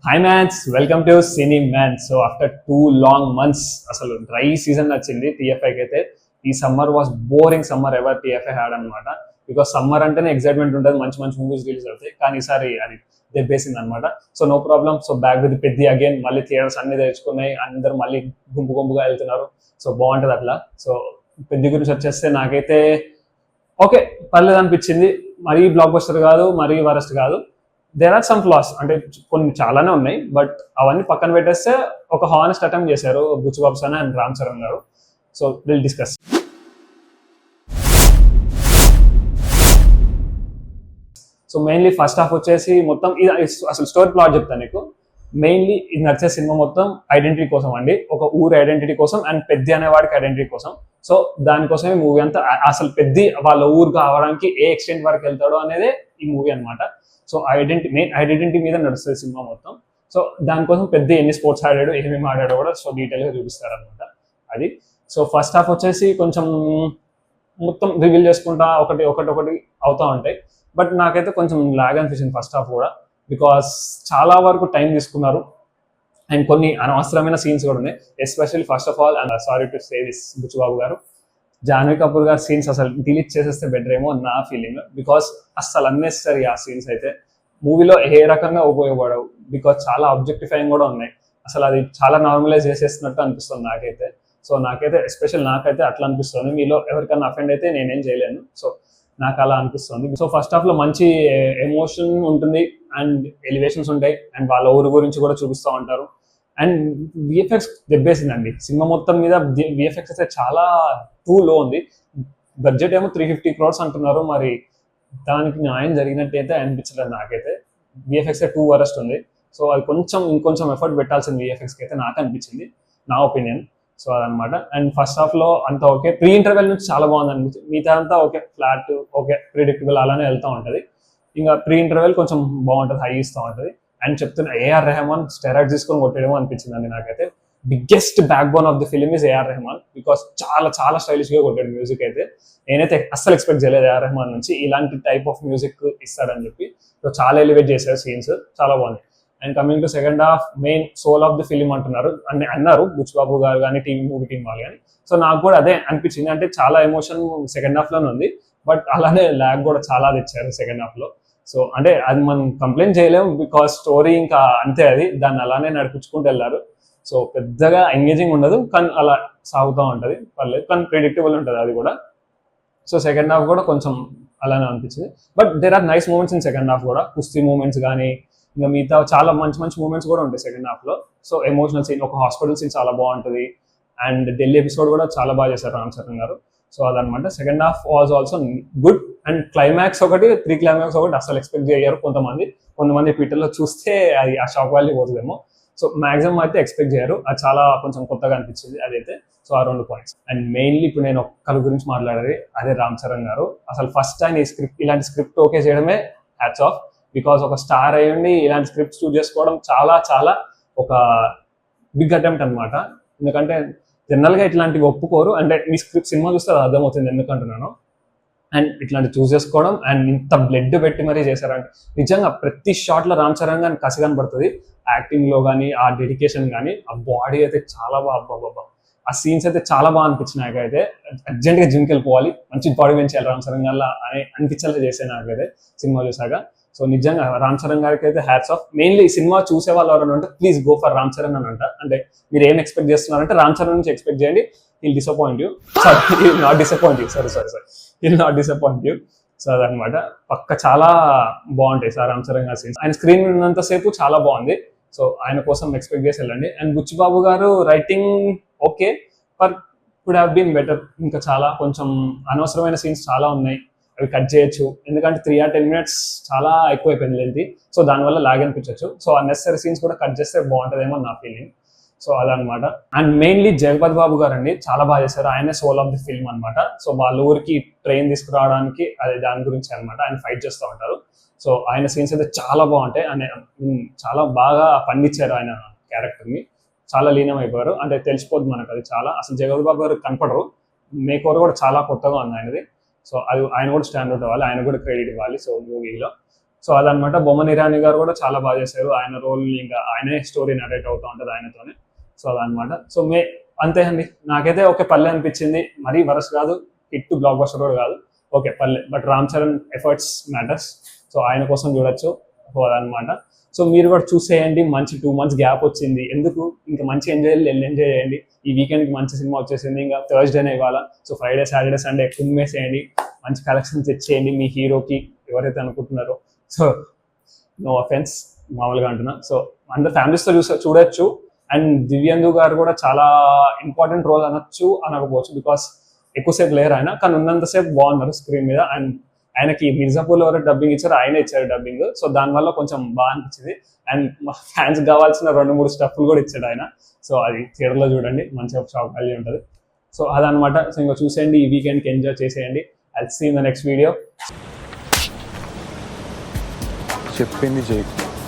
Hi mans, welcome to cine man. So after 2 long months అసలు dry season వచ్చింది టీఎఫ్ఐకి అయితే. ఈ summer was boring summer ever TFI had అనమాట. Because summer అంటేనే ఎక్సైట్మెంట్ ఉంటుంది, మంచి మంచి మూవీస్ రిలీజ్ అవుతాయి. కానీ ఈసారి అది దెబ్బేసింది అనమాట. So no problem. So back with Peddi again, మళ్ళీ థియేటర్స్ అన్ని తెచ్చుకున్నాయి, అందరు మళ్ళీ గుంపుగా వెళ్తున్నారు. సో బాగుంటుంది అట్లా. సో పెద్ది గురించి వచ్చేస్తే నాకైతే ఓకే పర్లేదు అనిపించింది. మరీ బ్లాక్ బస్టర్ కాదు, మరీ వరస్ట్ కాదు. దేర్ ఆర్ సమ్ ఫ్లాస్, అంటే కొన్ని చాలానే ఉన్నాయి. బట్ అవన్నీ పక్కన పెట్టేస్తే ఒక హానెస్ట్ అటెంప్ట్ చేశారు బుచ్చిబాబు సార్ అండ్ రామ్ చరణ్ గారు. So will discuss. So mainly first half వచ్చేసి మొత్తం ఇది అసలు స్టోరీ ప్లాట్ చెప్తాను నీకు. మెయిన్లీ ఇది నడిచే సినిమా మొత్తం ఐడెంటిటీ కోసం అండి, ఒక ఊరు ఐడెంటిటీ కోసం అండ్ పెద్ది అనేవాడికి ఐడెంటిటీ కోసం. సో దానికోసమే మూవీ అంతా. అసలు పెద్ది వాళ్ళ ఊరు కావడానికి ఏ ఎక్స్టెంట్ వరకు వెళ్తాడో అనేదే ఈ మూవీ అనమాట. సో మెయిన్ ఐడెంటిటీ మీద నడుస్తుంది సినిమా మొత్తం. సో దానికోసం పెద్ద ఎన్ని స్పోర్ట్స్ ఆడాడు, ఏమేమి ఆడాడో కూడా సో డీటెయిల్గా చూపిస్తారు అనమాట అది. సో ఫస్ట్ హాఫ్ వచ్చేసి కొంచెం మొత్తం రివీల్ చేసుకుంటా ఒకటి అవుతూ ఉంటాయి. బట్ నాకైతే కొంచెం లాగ్ అనిపించింది ఫస్ట్ హాఫ్ కూడా, బికాస్ చాలా వరకు టైం తీసుకున్నారు అండ్ కొన్ని అనవసరమైన సీన్స్ కూడా ఉన్నాయి. Especially first of all, and sorry to say this Buchi Babu garu, Janhvi Kapoor గారి సీన్స్ అసలు డిలీట్ చేసేస్తే బెటర్ ఏమో నా ఫీలింగ్. బికాస్ అస్సలు అన్నెసరీ ఆ సీన్స్ అయితే మూవీలో ఏ రకంగా ఉపయోగపడవు. బికాస్ చాలా ఆబ్జెక్టిఫైయింగ్ కూడా ఉన్నాయి. అసలు అది చాలా నార్మలైజ్ చేసేస్తున్నట్టు అనిపిస్తుంది నాకైతే. సో నాకైతే ఎస్పెషల్ నాకైతే అట్లా అనిపిస్తుంది. మీలో ఎవరికైనా అఫెండ్ అయితే నేనేం చేయలేను. సో నాకు అలా అనిపిస్తుంది. సో ఫస్ట్ హాఫ్ లో మంచి ఎమోషన్ ఉంటుంది అండ్ ఎలివేషన్స్ ఉంటాయి అండ్ వాళ్ళ ఊరు గురించి కూడా చూపిస్తూ ఉంటారు. అండ్ విఎఫ్ఎక్స్ దెబ్బేసిందండి సినిమా మొత్తం మీద. విఎఫ్ఎక్స్ అయితే చాలా టూ లో ఉంది. బడ్జెట్ ఏమో 350 crores అంటున్నారు, మరి దానికి న్యాయం జరిగినట్టయితే అనిపించలేదు నాకైతే. విఎఫ్ఎక్స్ టూ వరస్ట్ ఉంది. సో అది ఇంకొంచెం ఎఫర్ట్ పెట్టాల్సింది విఎఫ్ఎక్స్కి అయితే నాకు అనిపించింది, నా ఒపీనియన్. సో అదనమాట. అండ్ ఫస్ట్ హాఫ్ లో అంతా ఓకే, ప్రీ ఇంటర్వెల్ నుంచి చాలా బాగుంది అనిపించింది. మిగతా అంతా ఓకే, ఫ్లాట్, ఓకే, ప్రిడిక్టబుల్ అలానే వెళ్తూ ఉంటుంది. ఇంకా ప్రీ ఇంటర్వెల్ కొంచెం బాగుంటుంది, హై ఇస్తూ ఉంటుంది. అండ్ చెప్తున్నా, ఏఆర్ రెహమాన్ స్టెరాయిడ్ తీసుకొని కొట్టేయడమో అనిపించింది నాకైతే. Biggest backbone of the film is AR Rahman, because చాలా చాలా స్టైలిష్ గా కొట్టాడు మ్యూజిక్ అయితే. నేనైతే అస్సలు ఎక్స్పెక్ట్ చేయలేదు ఏఆర్ రెహమాన్ నుంచి ఇలాంటి టైప్ ఆఫ్ మ్యూజిక్ ఇస్తాడని చెప్పి. సో చాలా ఎలివేట్ చేశారు సీన్స్, చాలా బాగుంది. And coming to second half, main soul of the film అన్నారు బుచ్చిబాబు గారు కానీ మూవీ టీం వాళ్ళు కానీ. సో నాకు కూడా అదే అనిపించింది. అంటే చాలా ఎమోషన్ సెకండ్ హాఫ్ లోనే ఉంది, బట్ అలానే ల్యాగ్ కూడా చాలా తెచ్చారు సెకండ్ హాఫ్ లో. సో అంటే అది మనం కంప్లైంట్ చేయలేము, బికాస్ స్టోరీ ఇంకా అంతే, అది దాన్ని అలానే నడిపించుకుంటూ వెళ్ళారు. సో పెద్దగా ఎంగేజింగ్ ఉండదు, కానీ అలా సాగుతూ ఉంటుంది, పర్లేదు, కానీ ప్రిడిక్టబుల్ ఉంటుంది అది కూడా. సో సెకండ్ హాఫ్ కూడా కొంచెం అలానే అనిపించింది. But there are nice moments in second half కూడా. కుస్తీ మూమెంట్స్ కానీ ఇంకా మిగతా చాలా మంచి మంచి మూమెంట్స్ కూడా ఉంటాయి సెకండ్ హాఫ్ లో. సో ఎమోషనల్ సీన్, ఒక హాస్పిటల్ సీన్ చాలా బాగుంటుంది. అండ్ ఢిల్లీ ఎపిసోడ్ కూడా చాలా బాగా చేశారు రామ్ చరణ్ గారు. సో అదనమాట. Second half was also good. And climax ఒకటి, క్లైమాక్స్ ఒకటి అసలు ఎక్స్పెక్ట్ చేయరు కొంతమంది ట్విట్టర్లో చూస్తే అది ఆ షాక్ వాల్యూ పోతుందేమో. సో మాక్సిమం అయితే ఎక్స్పెక్ట్ చేయరు, అది చాలా కొంచెం కొత్తగా అనిపించింది అదైతే. సో ఆ 2 పాయింట్స్. అండ్ మెయిన్లీ ఇప్పుడు నేను ఒక్కరి గురించి మాట్లాడేది అదే రామ్ చరణ్ గారు. అసలు ఫస్ట్ టైం ఇలాంటి స్క్రిప్ట్ ఓకే చేయడమే హ్యాట్స్ ఆఫ్. బికాస్ ఒక స్టార్ అయ్యండి ఇలాంటి స్క్రిప్ట్స్ చూస్ చేసుకోవడం చాలా చాలా ఒక బిగ్ అటెంప్ట్ అనమాట. ఎందుకంటే జనరల్గా ఇట్లాంటివి ఒప్పుకోరు. అంటే మీ స్క్రిప్ట్ సినిమా చూస్తే అది అర్థమవుతుంది ఎందుకంటున్నాను. అండ్ ఇట్లాంటి చూస్ చేసుకోవడం అండ్ ఇంత బ్లడ్ పెట్టి మరీ చేశారంటే నిజంగా ప్రతి షాట్లో రామ్ చరణ్ గారిని కసి కనబడుతుంది. యాక్టింగ్ లో కానీ, ఆ డెడికేషన్ కానీ, ఆ బాడీ అయితే చాలా బాగా, ఆ సీన్స్ అయితే చాలా బాగా అనిపించింది నాకైతే. అర్జెంట్గా జిమ్కి వెళ్ళిపోవాలి, మంచి బాడీ పెంచాలి రామ్ చరణ్ గారు అని అనిపించేలా చేశాను నాకైతే సినిమా చూసాక. సో నిజంగా రామ్ చరణ్ గారికి అయితే హ్యాట్స్ ఆఫ్. మెయిన్లీ సినిమా చూసే వాళ్ళు ఎవరైనా ఉంటే please go for Ram Charan అని అంట. అంటే మీరు ఏం ఎక్స్పెక్ట్ చేస్తున్నారంటే రామ్ చరణ్ నుంచి ఎక్స్పెక్ట్ చేయండి. He'll disappoint you. Sorry, he'll not disappoint you. Sorry. He'll not disappoint you. So అదనమాట. పక్క చాలా బాగుంటాయి సార్ రామ్ చరణ్ గారి సీన్స్. ఆయన స్క్రీన్ ఉన్నంతసేపు చాలా బాగుంది. సో ఆయన కోసం ఎక్స్పెక్ట్ చేసి వెళ్ళండి. And Buchi Babu garu writing okay, but could have been better. ఇంకా చాలా కొంచెం అనవసరమైన సీన్స్ చాలా ఉన్నాయి, అవి కట్ చేయొచ్చు. ఎందుకంటే 3 or 10 minutes చాలా ఎక్కువ అయిపోయింది లెంత్. సో దానివల్ల లాగ్ అనిపించవచ్చు. సో అన్నెసరీ సీన్స్ కూడా కట్ చేస్తే బాగుంటుందేమో నా ఫీలింగ్. సో అదనమాట. అండ్ మెయిన్లీ జగపతి బాబు గారు అండి చాలా బాగా చేశారు. ఆయనే సోల్ ఆఫ్ ది ఫిల్మ్ అనమాట. సో వాళ్ళ ఊరికి ట్రైన్ తీసుకురావడానికి అదే దాని గురించి అనమాట. ఆయన ఫైట్ చేస్తూ ఉంటారు. సో ఆయన సీన్స్ అయితే చాలా బాగుంటాయి. ఆయన చాలా బాగా పండించారు ఆయన క్యారెక్టర్ని. చాలా లీనం అయిపోయారు, అంటే తెలిసిపోద్ది మనకు అది చాలా. అసలు జగపతి బాబు గారు కనపడరు, మేక్ ఓవర్ కూడా చాలా కొత్తగా ఉంది ఆయనది. సో అది ఆయన కూడా స్టాండ్ అవుట్ అవ్వాలి, ఆయన కూడా క్రెడిట్ ఇవ్వాలి సో మూవీలో. సో అదనమాట. బొమ్మన్ ఇరానీ గారు కూడా చాలా బాగా చేశారు. ఆయన రోల్ ఇంకా ఆయనే స్టోరీ నరేట్ అవుతూ ఉంటుంది ఆయనతోనే. సో అదనమాట. సో అంతే అండి. నాకైతే ఓకే పల్లె అనిపించింది. మరీ వరస్ కాదు, హిట్ బ్లాక్ బస్టర్ కూడా కాదు, ఓకే పల్లె. But Ram Charan efforts matters. So ఆయన కోసం చూడొచ్చు. సో అదనమాట. సో మీరు కూడా చూసేయండి. మంచి 2 months గ్యాప్ వచ్చింది, ఎందుకు ఇంకా మంచి ఎంజాయ్ చేయండి. ఈ వీకెండ్కి మంచి సినిమా వచ్చేసింది, ఇంకా థర్స్డేనే ఇవాళ. సో ఫ్రైడే సాటర్డే సండే కుమ్మేసేయండి, మంచి కలెక్షన్స్ తెచ్చేయండి మీ హీరోకి ఎవరైతే అనుకుంటున్నారో. సో నో అఫెన్స్, మామూలుగా అంటున్నా. సో అందరు ఫ్యామిలీస్తో చూడొచ్చు. అండ్ దివ్యేందు గారు కూడా చాలా ఇంపార్టెంట్ రోల్ అనొచ్చు అనకపోవచ్చు, బికాస్ ఎక్కువసేపు లేరు ఆయన, కానీ ఉన్నంతసేపు బాగున్నారు స్క్రీన్ మీద. అండ్ ఆయనకి మిర్జాపూర్ ఎవరు డబ్బింగ్ ఇచ్చారు, ఆయనే ఇచ్చారు డబ్బింగ్. సో దానివల్ల కొంచెం బాగా అనిపించింది. అండ్ మా ఫ్యాన్స్ కావాల్సిన 2-3 స్టెప్పులు కూడా ఇచ్చాడు ఆయన. సో అది థియేటర్లో చూడండి, మంచిగా షాక్ వాల్యూ ఉంటుంది. సో అదనమాట. సో ఇంకా చూసేయండి, ఈ వీకెండ్కి ఎంజాయ్ చేసేయండి. I'll see in the next video. చెప్పింది చేయకు.